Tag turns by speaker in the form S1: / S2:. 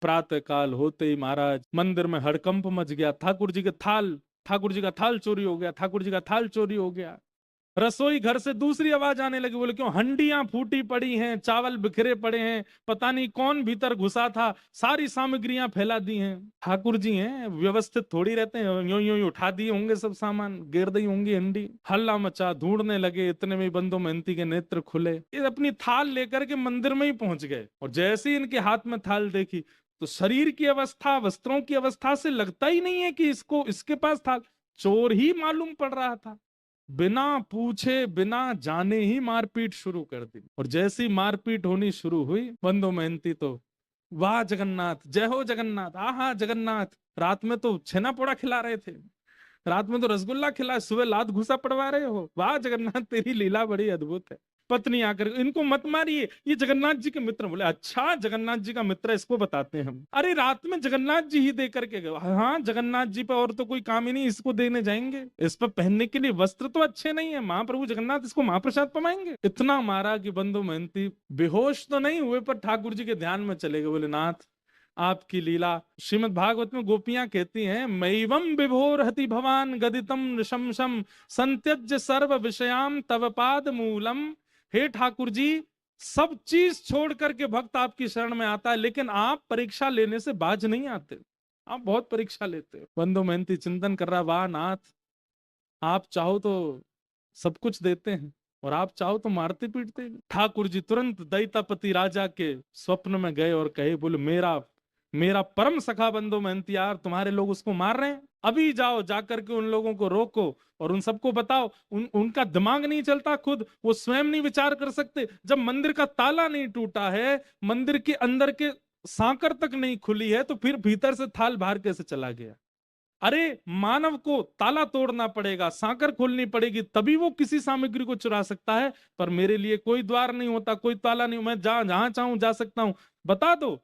S1: प्रातः काल होते ही महाराज मंदिर में हड़कंप मच गया। ठाकुर जी का थाल चोरी हो गया, ठाकुर जी का थाल चोरी हो गया। रसोई घर से दूसरी आवाज आने लगी, बोले क्यों? हंडियां फूटी पड़ी हैं, चावल बिखरे पड़े हैं, पता नहीं कौन भीतर घुसा था, सारी सामग्रियां फैला दी हैं। ठाकुर जी हैं, व्यवस्थित थोड़ी रहते हैं, यूं यूं उठा दिए होंगे सब सामान, गिर दी होंगी हंडी। हल्ला मचा, ढूंढने लगे, इतने में बंदो मेहनती के नेत्र खुले, ये अपनी थाल लेकर के मंदिर में ही पहुंच गए। और जैसे ही इनके हाथ में थाल देखी तो शरीर की अवस्था, वस्त्रों की अवस्था से लगता ही नहीं है कि इसको, इसके पास थाल। चोर ही मालूम पड़ रहा था। बिना पूछे बिना जाने ही मारपीट शुरू कर दी। और जैसी मारपीट होनी शुरू हुई, बंदो मेहनती तो वाह जगन्नाथ, जय हो जगन्नाथ, आहा जगन्नाथ। रात में तो छेना पोड़ा खिला रहे थे, रात में तो रसगुल्ला खिला, सुबह लात घुसा पड़वा रहे हो, वाह जगन्नाथ तेरी लीला बड़ी अद्भुत है। पत्नी आकर, इनको मत मारिए, ये जगन्नाथ जी के मित्र। बोले अच्छा जगन्नाथ जी का मित्र, इसको बताते हैं हम। अरे रात में जगन्नाथ जी ही दे करके गए। हाँ जगन्नाथ जी पे और तो कोई काम ही नहीं, इसको देने जाएंगे? इस पर पहनने के लिए वस्त्र तो अच्छे नहीं है, महाप्रभु जगन्नाथ इसको महाप्रसाद पमाएंगे? इतना मारा कि बंधु मेहनती बेहोश तो नहीं हुए, पर ठाकुर जी के ध्यान में चले गए। बोले नाथ आपकी लीला, श्रीमद् भागवत में गोपियां कहती हैं, मैवम विभोर हति भवान गदितम नृशंसम संत्यज्य सर्व विषयाम तव पाद मूलम। हे ठाकुर जी, सब चीज छोड़ करके भक्त आपकी शरण में आता है, लेकिन आप परीक्षा लेने से बाज नहीं आते, आप बहुत परीक्षा लेते हो। बंधु मेहनती चिंतन कर रहा, वाह नाथ, आप चाहो तो सब कुछ देते हैं और आप चाहो तो मारते पीटते हैं। ठाकुर जी तुरंत दैतापति राजा के स्वप्न में गए और कहे, बोले मेरा मेरा परम सखा बंधु मेहनती यार, तुम्हारे लोग उसको मार रहे हैं, अभी जाओ जाकर के उन लोगों को रोको और उन सबको बताओ। उनका दिमाग नहीं चलता, खुद वो स्वयं नहीं विचार कर सकते। जब मंदिर का ताला नहीं टूटा है, मंदिर के अंदर के सांकर तक नहीं खुली है, तो फिर भीतर से थाल बाहर कैसे चला गया? अरे मानव को ताला तोड़ना पड़ेगा, सांकर खोलनी पड़ेगी, तभी वो किसी सामग्री को चुरा सकता है। पर मेरे लिए कोई द्वार नहीं होता, कोई ताला नहीं, मैं जहां चाहूं जा सकता हूं, बता दो।